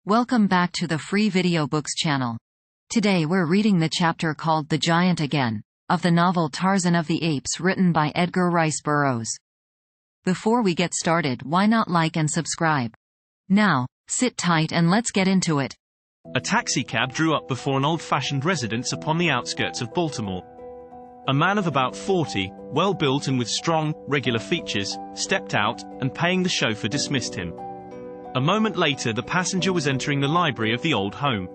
Welcome back to the Free Video Books channel. Today we're reading the chapter called The Giant Again, of the novel Tarzan of the Apes written by Edgar Rice Burroughs. Before we get started, why not like and subscribe? Now, sit tight and let's get into it. A taxicab drew up before an old-fashioned residence upon the outskirts of Baltimore. A man of about 40, well-built and with strong, regular features, stepped out, and paying the chauffeur dismissed him. A moment later the passenger was entering the library of the old home.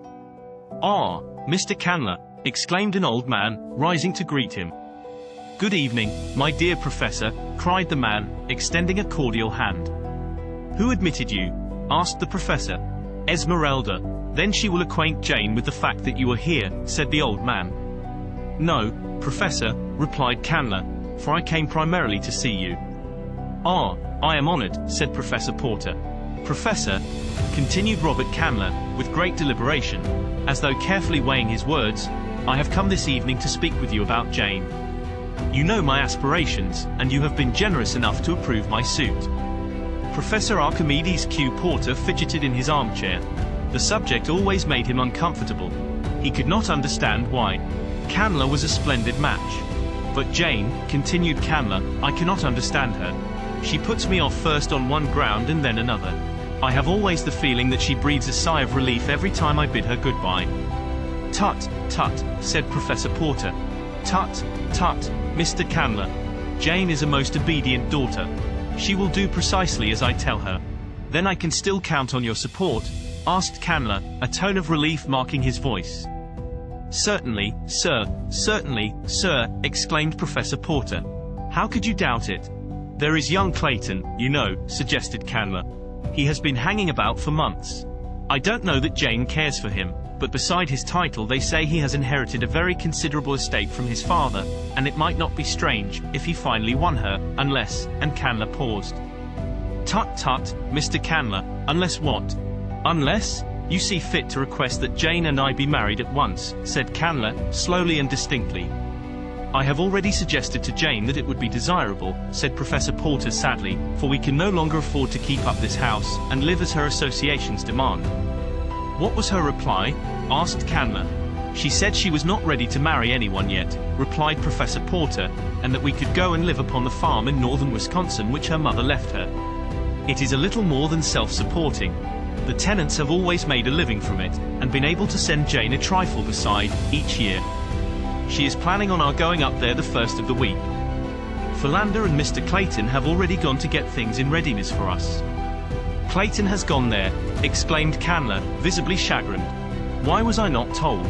"Ah, Mr. Candler," exclaimed an old man, rising to greet him. "Good evening, my dear professor," cried the man, extending a cordial hand. "Who admitted you?" asked the professor. "Esmeralda. Then she will acquaint Jane with the fact that you are here," said the old man. "No, professor," replied Candler, "for I came primarily to see you." "Ah, I am honored," said Professor Porter. "Professor," continued Robert Candler, with great deliberation, as though carefully weighing his words, "I have come this evening to speak with you about Jane. You know my aspirations, and you have been generous enough to approve my suit." Professor Archimedes Q. Porter fidgeted in his armchair. The subject always made him uncomfortable. He could not understand why. Candler was a splendid match. "But Jane," continued Candler, "I cannot understand her. She puts me off first on one ground and then another. I have always the feeling that she breathes a sigh of relief every time I bid her goodbye." "Tut, tut," said Professor Porter. "Tut, tut, Mr. Candler. Jane is a most obedient daughter. She will do precisely as I tell her." "Then I can still count on your support?" asked Candler, a tone of relief marking his voice. "Certainly, sir, certainly, sir," exclaimed Professor Porter. "How could you doubt it?" "There is young Clayton, you know," suggested Candler. "He has been hanging about for months. I don't know that Jane cares for him, but beside his title they say he has inherited a very considerable estate from his father, and it might not be strange if he finally won her, unless," and Candler paused. "Tut tut, Mr. Candler, unless what?" "Unless you see fit to request that Jane and I be married at once," said Candler, slowly and distinctly. "I have already suggested to Jane that it would be desirable," said Professor Porter sadly, "for we can no longer afford to keep up this house, and live as her associations demand." "What was her reply?" asked Candler. "She said she was not ready to marry anyone yet," replied Professor Porter, "and that we could go and live upon the farm in northern Wisconsin which her mother left her. It is a little more than self-supporting. The tenants have always made a living from it, and been able to send Jane a trifle beside, each year. She is planning on our going up there the first of the week. Philander and Mr. Clayton have already gone to get things in readiness for us." "Clayton has gone there," exclaimed Candler, visibly chagrined. "Why was I not told?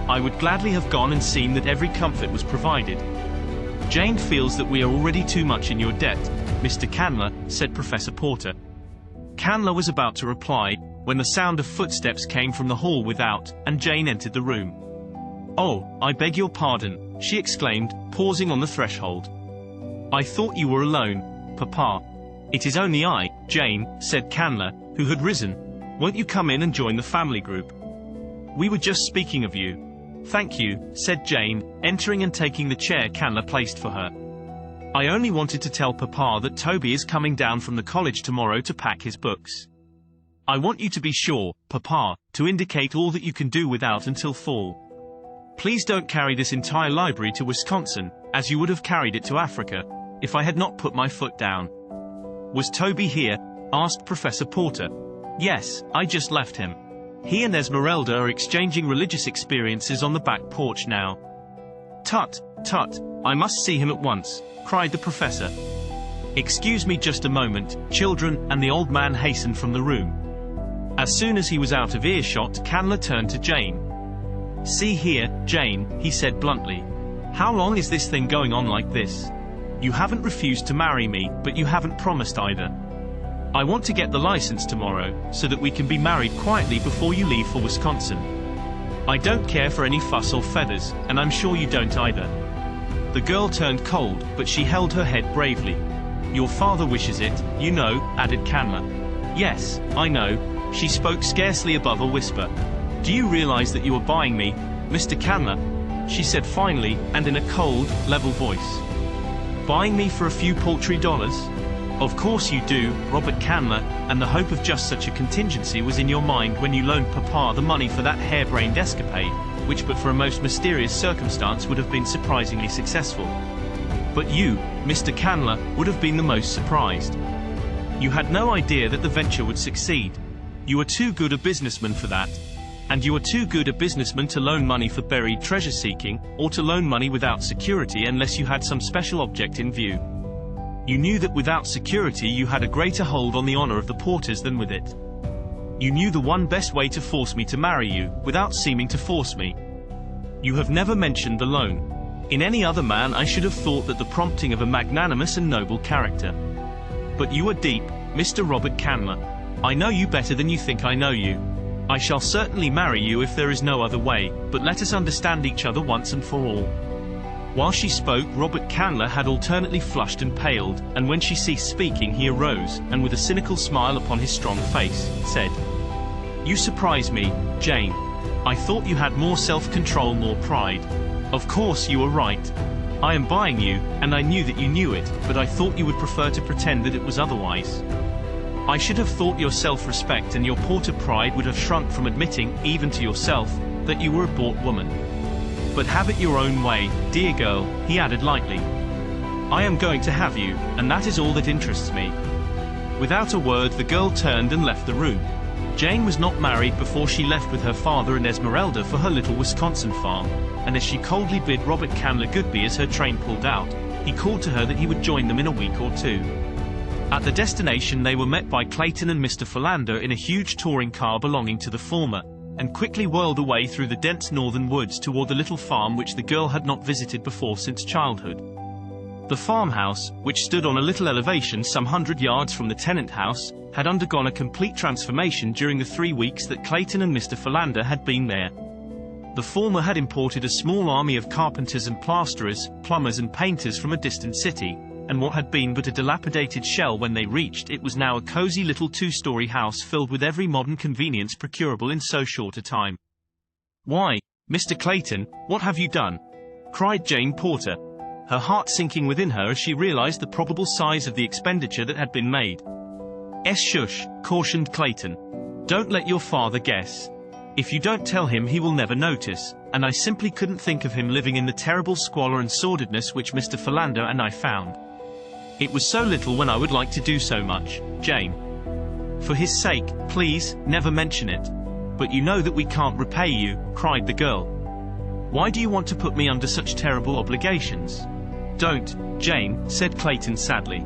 I would gladly have gone and seen that every comfort was provided." "Jane feels that we are already too much in your debt, Mr. Candler," said Professor Porter. Candler was about to reply, when the sound of footsteps came from the hall without, and Jane entered the room. "Oh, I beg your pardon," she exclaimed, pausing on the threshold. "I thought you were alone, Papa." "It is only I, Jane," said Candler, who had risen. "Won't you come in and join the family group? We were just speaking of you." "Thank you," said Jane, entering and taking the chair Candler placed for her. "I only wanted to tell Papa that Toby is coming down from the college tomorrow to pack his books. I want you to be sure, Papa, to indicate all that you can do without until fall. Please don't carry this entire library to Wisconsin, as you would have carried it to Africa, if I had not put my foot down." "Was Toby here?" asked Professor Porter. "Yes, I just left him. He and Esmeralda are exchanging religious experiences on the back porch now." "Tut, tut, I must see him at once," cried the professor. "Excuse me just a moment, children," and the old man hastened from the room. As soon as he was out of earshot, Candler turned to Jane. "See here, Jane," he said bluntly. "How long is this thing going on like this? You haven't refused to marry me, but you haven't promised either. I want to get the license tomorrow, so that we can be married quietly before you leave for Wisconsin. I don't care for any fuss or feathers, and I'm sure you don't either." The girl turned cold, but she held her head bravely. "Your father wishes it, you know," added Candler. "Yes, I know." She spoke scarcely above a whisper. "Do you realize that you are buying me, Mr. Candler?" she said finally, and in a cold, level voice. "Buying me for a few paltry dollars? Of course you do, Robert Candler, and the hope of just such a contingency was in your mind when you loaned Papa the money for that harebrained escapade, which but for a most mysterious circumstance would have been surprisingly successful. But you, Mr. Candler, would have been the most surprised. You had no idea that the venture would succeed. You were too good a businessman for that. And you were too good a businessman to loan money for buried treasure seeking, or to loan money without security unless you had some special object in view. You knew that without security you had a greater hold on the honor of the Porters than with it. You knew the one best way to force me to marry you, without seeming to force me. You have never mentioned the loan. In any other man I should have thought that the prompting of a magnanimous and noble character. But you are deep, Mr. Robert Candler. I know you better than you think I know you. I shall certainly marry you if there is no other way, but let us understand each other once and for all. While she spoke, Robert Candler had alternately flushed and paled, and when she ceased speaking he arose, and with a cynical smile upon his strong face, said, "You surprise me, Jane. I thought you had more self-control, more pride. Of course you are right. I am buying you, and I knew that you knew it, but I thought you would prefer to pretend that it was otherwise. I should have thought your self-respect and your Porter pride would have shrunk from admitting, even to yourself, that you were a bought woman. But have it your own way, dear girl," he added lightly. "I am going to have you, and that is all that interests me." Without a word the girl turned and left the room. Jane was not married before she left with her father and Esmeralda for her little Wisconsin farm, and as she coldly bid Robert Candler goodbye as her train pulled out, he called to her that he would join them in a week or two. At the destination they were met by Clayton and Mr. Philander in a huge touring car belonging to the former, and quickly whirled away through the dense northern woods toward the little farm which the girl had not visited before since childhood. The farmhouse, which stood on a little elevation some 100 yards from the tenant house, had undergone a complete transformation during the 3 weeks that Clayton and Mr. Philander had been there. The former had imported a small army of carpenters and plasterers, plumbers and painters from a distant city, and what had been but a dilapidated shell when they reached it was now a cozy little 2-story house filled with every modern convenience procurable in so short a time. "Why, Mr. Clayton, what have you done?" cried Jane Porter, her heart sinking within her as she realized the probable size of the expenditure that had been made. "Shush," cautioned Clayton. "Don't let your father guess. If you don't tell him he will never notice, and I simply couldn't think of him living in the terrible squalor and sordidness which Mr. Philander and I found. It was so little when I would like to do so much, Jane. For his sake, please, never mention it. But you know that we can't repay you," cried the girl. "Why do you want to put me under such terrible obligations?" "Don't, Jane," said Clayton sadly.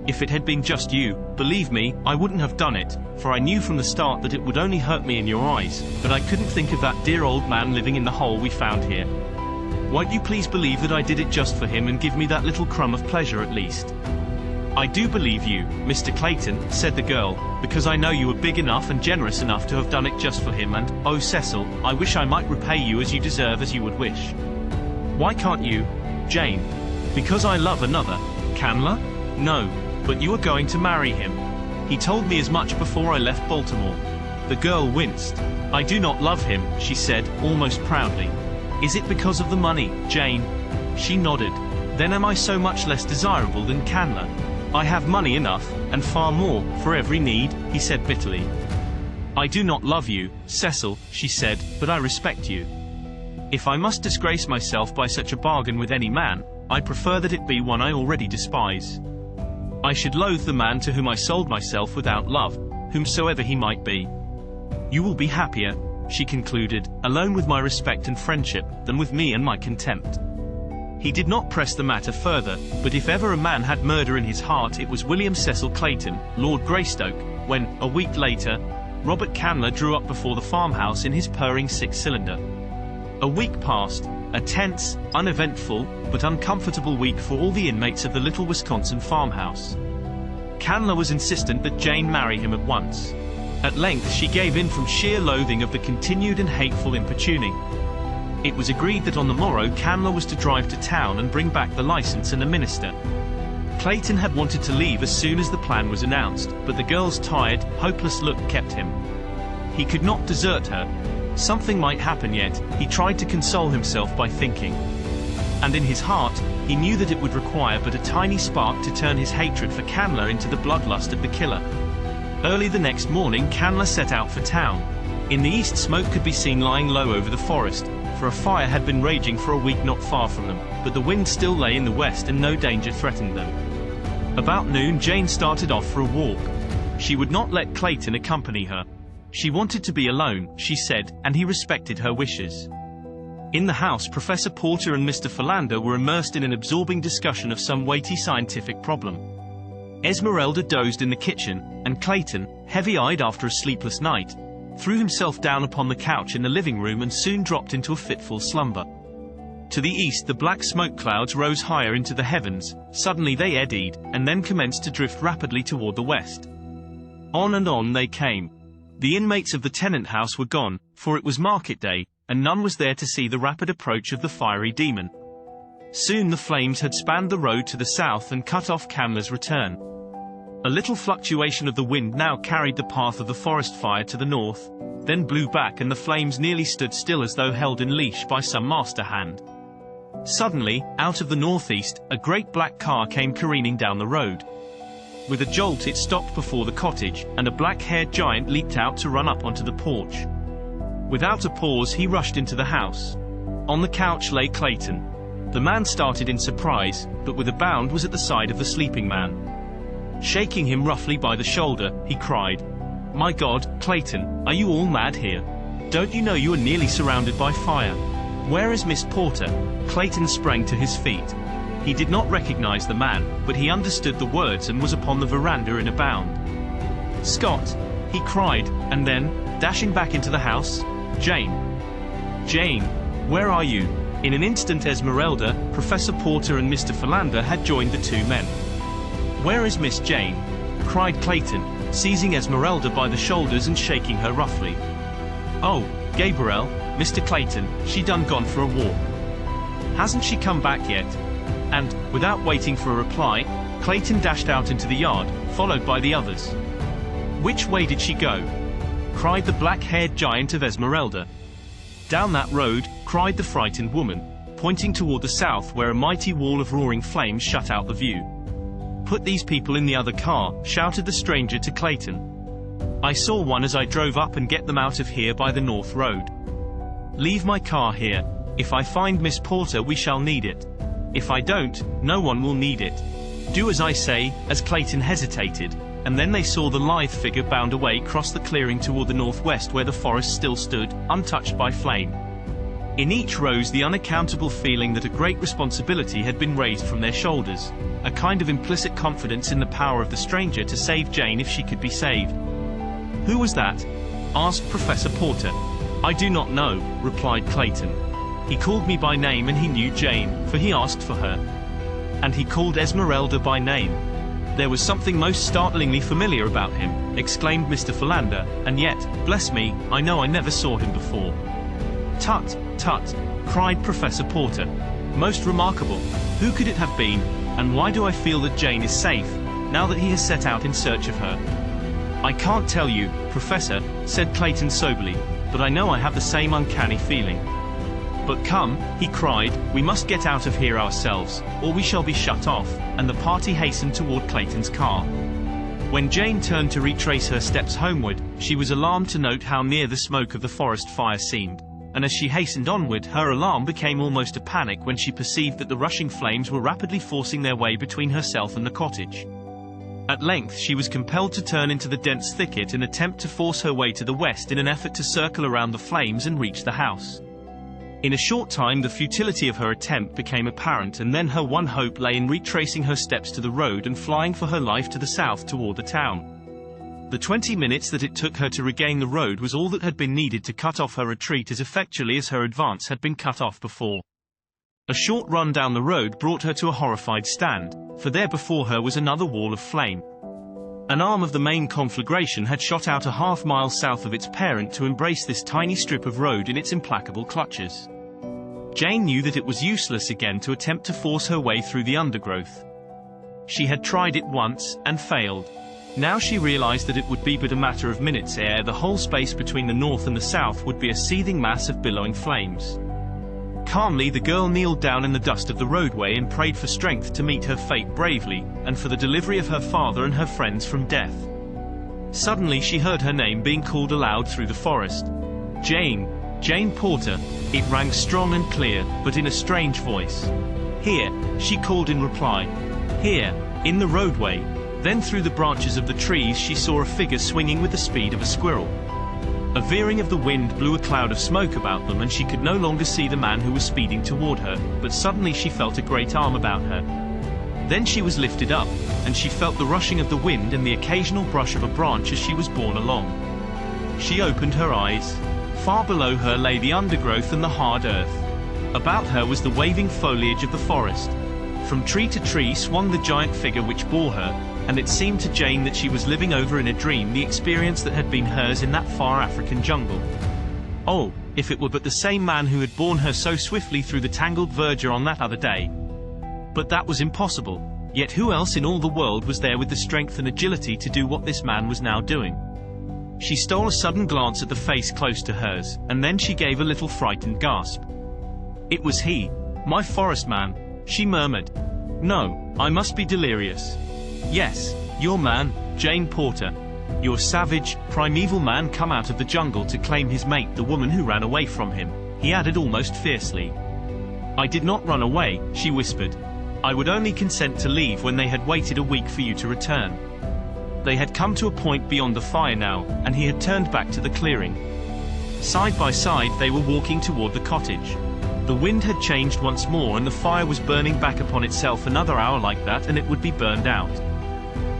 "If it had been just you, believe me, I wouldn't have done it, for I knew from the start that it would only hurt me in your eyes, but I couldn't think of that dear old man living in the hole we found here. Won't you please believe that I did it just for him and give me that little crumb of pleasure at least?" "I do believe you, Mr. Clayton," said the girl, "because I know you were big enough and generous enough to have done it just for him, and, oh Cecil, I wish I might repay you as you deserve, as you would wish." "Why can't you, Jane?" "Because I love another." "Candler?" "No, but you are going to marry him. He told me as much before I left Baltimore." The girl winced. "I do not love him," she said, almost proudly. "Is it because of the money, Jane?" She nodded. "Then am I so much less desirable than Candler?" "I have money enough, and far more, for every need," he said bitterly. "I do not love you, Cecil," she said, "but I respect you. If I must disgrace myself by such a bargain with any man, I prefer that it be one I already despise. I should loathe the man to whom I sold myself without love, whomsoever he might be. You will be happier," she concluded, "alone with my respect and friendship, than with me and my contempt." He did not press the matter further, but if ever a man had murder in his heart it was William Cecil Clayton, Lord Greystoke, when, a week later, Robert Candler drew up before the farmhouse in his purring 6-cylinder. A week passed, a tense, uneventful, but uncomfortable week for all the inmates of the little Wisconsin farmhouse. Candler was insistent that Jane marry him at once. At length she gave in from sheer loathing of the continued and hateful importuning. It was agreed that on the morrow Candler was to drive to town and bring back the license and a minister. Clayton had wanted to leave as soon as the plan was announced, but the girl's tired, hopeless look kept him. He could not desert her. Something might happen yet, he tried to console himself by thinking. and in his heart, he knew that it would require but a tiny spark to turn his hatred for Candler into the bloodlust of the killer. Early the next morning, Candler set out for town. In the east, smoke could be seen lying low over the forest, for a fire had been raging for a week not far from them, but the wind still lay in the west and no danger threatened them. About noon, Jane started off for a walk. She would not let Clayton accompany her. She wanted to be alone, she said, and he respected her wishes. In the house, Professor Porter and Mr. Philander were immersed in an absorbing discussion of some weighty scientific problem. Esmeralda dozed in the kitchen, and Clayton, heavy-eyed after a sleepless night, threw himself down upon the couch in the living room and soon dropped into a fitful slumber. To the east, the black smoke clouds rose higher into the heavens. Suddenly they eddied, and then commenced to drift rapidly toward the west. On and on they came. The inmates of the tenant house were gone, for it was market day, and none was there to see the rapid approach of the fiery demon. Soon the flames had spanned the road to the south and cut off Candler's return. A little fluctuation of the wind now carried the path of the forest fire to the north, then blew back and the flames nearly stood still as though held in leash by some master hand. Suddenly, out of the northeast, a great black car came careening down the road. With a jolt it stopped before the cottage, and a black-haired giant leaped out to run up onto the porch. Without a pause he rushed into the house. On the couch lay Clayton. The man started in surprise, but with a bound was at the side of the sleeping man. Shaking him roughly by the shoulder, he cried, "My God, Clayton, are you all mad here? Don't you know you are nearly surrounded by fire? Where is Miss Porter?" Clayton sprang to his feet. He did not recognize the man, but he understood the words and was upon the veranda in a bound. "Scott!" he cried, and then, dashing back into the house, "Jane! Jane! Where are you?" In an instant Esmeralda, Professor Porter and Mr. Philander had joined the two men. "Where is Miss Jane?" cried Clayton, seizing Esmeralda by the shoulders and shaking her roughly. "Oh, Gabriel, Mr. Clayton, she done gone for a walk. Hasn't she come back yet?" And, without waiting for a reply, Clayton dashed out into the yard, followed by the others. "Which way did she go?" cried the black-haired giant of Esmeralda. "Down that road," cried the frightened woman, pointing toward the south where a mighty wall of roaring flames shut out the view. "Put these people in the other car," shouted the stranger to Clayton. "I saw one as I drove up, and get them out of here by the north road. Leave my car here. If I find Miss Porter we shall need it. If I don't, no one will need it. Do as I say." As Clayton hesitated, and then they saw the lithe figure bound away across the clearing toward the northwest where the forest still stood, untouched by flame. In each rose the unaccountable feeling that a great responsibility had been raised from their shoulders, a kind of implicit confidence in the power of the stranger to save Jane if she could be saved. "Who was that?" asked Professor Porter. "I do not know," replied Clayton. "He called me by name and he knew Jane, for he asked for her. And he called Esmeralda by name. There was something most startlingly familiar about him," exclaimed Mr. Philander, "and yet, bless me, I know I never saw him before." "Tut, tut," cried Professor Porter. "Most remarkable. Who could it have been, and why do I feel that Jane is safe, now that he has set out in search of her?" "I can't tell you, Professor," said Clayton soberly, "but I know I have the same uncanny feeling. But come," he cried, "we must get out of here ourselves, or we shall be shut off," and the party hastened toward Clayton's car. When Jane turned to retrace her steps homeward, she was alarmed to note how near the smoke of the forest fire seemed, and as she hastened onward, her alarm became almost a panic when she perceived that the rushing flames were rapidly forcing their way between herself and the cottage. At length she was compelled to turn into the dense thicket and attempt to force her way to the west in an effort to circle around the flames and reach the house. In a short time the futility of her attempt became apparent, and then her one hope lay in retracing her steps to the road and flying for her life to the south toward the town. The 20 minutes that it took her to regain the road was all that had been needed to cut off her retreat as effectually as her advance had been cut off before. A short run down the road brought her to a horrified stand, for there before her was another wall of flame. An arm of the main conflagration had shot out a half-mile south of its parent to embrace this tiny strip of road in its implacable clutches. Jane knew that it was useless again to attempt to force her way through the undergrowth. She had tried it once, and failed. Now she realized that it would be but a matter of minutes ere the whole space between the north and the south would be a seething mass of billowing flames. Calmly the girl kneeled down in the dust of the roadway and prayed for strength to meet her fate bravely, and for the delivery of her father and her friends from death. Suddenly she heard her name being called aloud through the forest. Jane, Jane Porter. It rang strong and clear, but in a strange voice. Here, she called in reply. Here, in the roadway. Then through the branches of the trees she saw a figure swinging with the speed of a squirrel. A veering of the wind blew a cloud of smoke about them, and she could no longer see the man who was speeding toward her, but suddenly she felt a great arm about her. Then she was lifted up, and she felt the rushing of the wind and the occasional brush of a branch as she was borne along. She opened her eyes. Far below her lay the undergrowth and the hard earth. About her was the waving foliage of the forest. From tree to tree swung the giant figure which bore her, and it seemed to Jane that she was living over in a dream the experience that had been hers in that far African jungle. Oh, if it were but the same man who had borne her so swiftly through the tangled verdure on that other day. But that was impossible. Yet who else in all the world was there with the strength and agility to do what this man was now doing? She stole a sudden glance at the face close to hers, and then she gave a little frightened gasp. It was he, my forest man, she murmured. No, I must be delirious. Yes, your man, Jane Porter. Your savage, primeval man come out of the jungle to claim his mate, the woman who ran away from him, he added almost fiercely. I did not run away, she whispered. I would only consent to leave when they had waited a week for you to return. They had come to a point beyond the fire now, and he had turned back to the clearing. Side by side they were walking toward the cottage. The wind had changed once more, and the fire was burning back upon itself. Another hour like that and it would be burned out.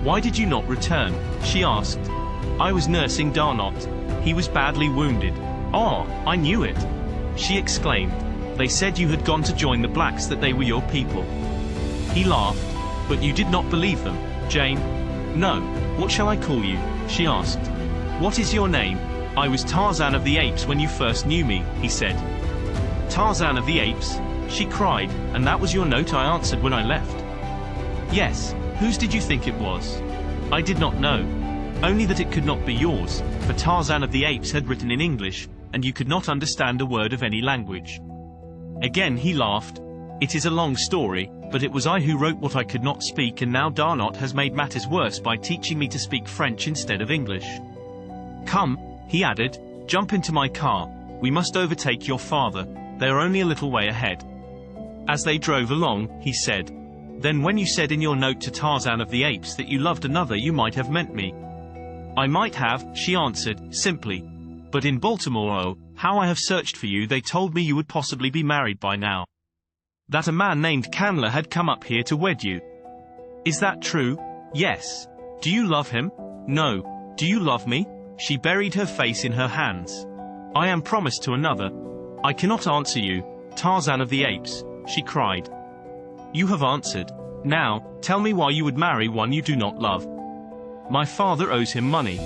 Why did you not return? She asked. I was nursing Darnot. He was badly wounded. Oh, I knew it, she exclaimed. They said you had gone to join the blacks, that they were your people. He laughed. But you did not believe them, Jane? No. What shall I call you? She asked. What is your name? I was Tarzan of the Apes when you first knew me, he said. Tarzan of the Apes? She cried. And that was your note? I answered when I left. Yes. Whose did you think it was? I did not know. Only that it could not be yours, for Tarzan of the Apes had written in English, and you could not understand a word of any language. Again he laughed. It is a long story, but it was I who wrote what I could not speak, and now Darnot has made matters worse by teaching me to speak French instead of English. Come, he added, jump into my car. We must overtake your father. They are only a little way ahead. As they drove along, he said, then when you said in your note to Tarzan of the Apes that you loved another, you might have meant me. I might have, she answered, simply. But in Baltimore, oh, how I have searched for you. They told me you would possibly be married by now. That a man named Candler had come up here to wed you. Is that true? Yes. Do you love him? No. Do you love me? She buried her face in her hands. I am promised to another. I cannot answer you, Tarzan of the Apes, she cried. You have answered. Now, tell me why you would marry one you do not love. My father owes him money.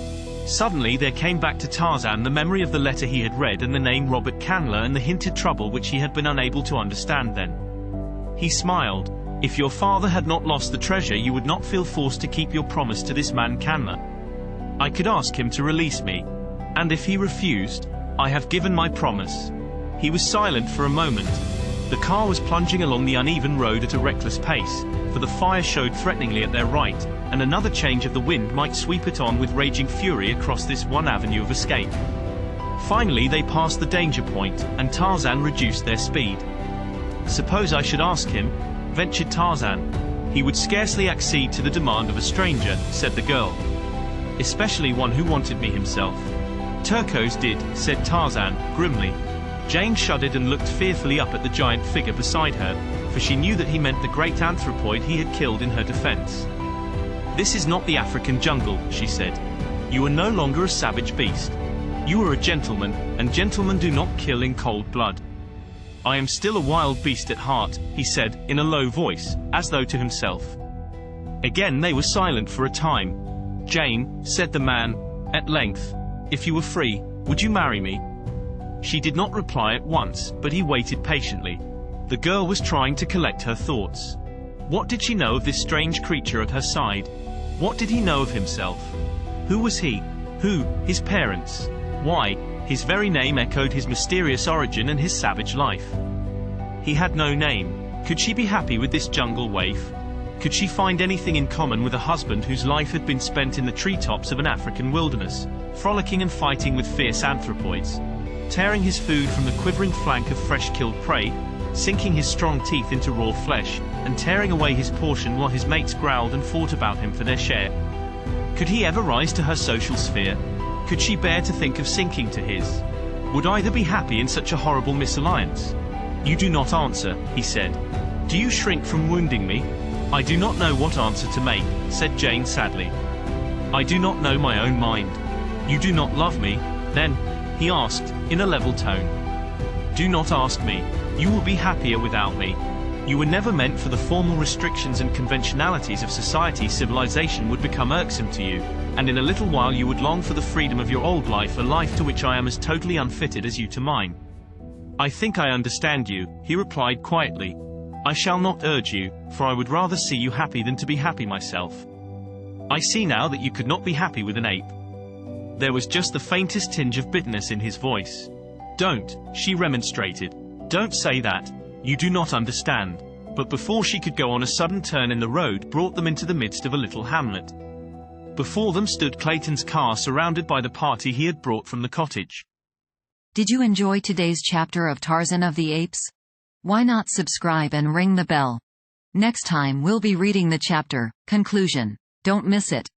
Suddenly there came back to Tarzan the memory of the letter he had read and the name Robert Candler and the hinted trouble which he had been unable to understand then. He smiled. If your father had not lost the treasure, you would not feel forced to keep your promise to this man Candler. I could ask him to release me. And if he refused, I have given my promise. He was silent for a moment. The car was plunging along the uneven road at a reckless pace, for the fire showed threateningly at their right, and another change of the wind might sweep it on with raging fury across this one avenue of escape. Finally they passed the danger point, and Tarzan reduced their speed. Suppose I should ask him, ventured Tarzan. He would scarcely accede to the demand of a stranger, said the girl. Especially one who wanted me himself. Turcos did, said Tarzan, grimly. Jane shuddered and looked fearfully up at the giant figure beside her, for she knew that he meant the great anthropoid he had killed in her defense. This is not the African jungle, she said. You are no longer a savage beast. You are a gentleman, and gentlemen do not kill in cold blood. I am still a wild beast at heart, he said, in a low voice, as though to himself. Again they were silent for a time. Jane, said the man, at length, if you were free, would you marry me? She did not reply at once, but he waited patiently. The girl was trying to collect her thoughts. What did she know of this strange creature at her side? What did he know of himself? Who was he? Who, his parents? Why, his very name echoed his mysterious origin and his savage life. He had no name. Could she be happy with this jungle waif? Could she find anything in common with a husband whose life had been spent in the treetops of an African wilderness, frolicking and fighting with fierce anthropoids, tearing his food from the quivering flank of fresh-killed prey, sinking his strong teeth into raw flesh, and tearing away his portion while his mates growled and fought about him for their share? Could he ever rise to her social sphere? Could she bear to think of sinking to his? Would either be happy in such a horrible misalliance? You do not answer, he said. Do you shrink from wounding me? I do not know what answer to make, said Jane sadly. I do not know my own mind. You do not love me, then? He asked, in a level tone. Do not ask me. You will be happier without me. You were never meant for the formal restrictions and conventionalities of society. Civilization would become irksome to you, and in a little while you would long for the freedom of your old life, a life to which I am as totally unfitted as you to mine. I think I understand you, he replied quietly. I shall not urge you, for I would rather see you happy than to be happy myself. I see now that you could not be happy with an ape. There was just the faintest tinge of bitterness in his voice. Don't, she remonstrated. Don't say that. You do not understand. But before she could go on, a sudden turn in the road brought them into the midst of a little hamlet. Before them stood Clayton's car, surrounded by the party he had brought from the cottage. Did you enjoy today's chapter of Tarzan of the Apes? Why not subscribe and ring the bell? Next time we'll be reading the chapter, Conclusion. Don't miss it.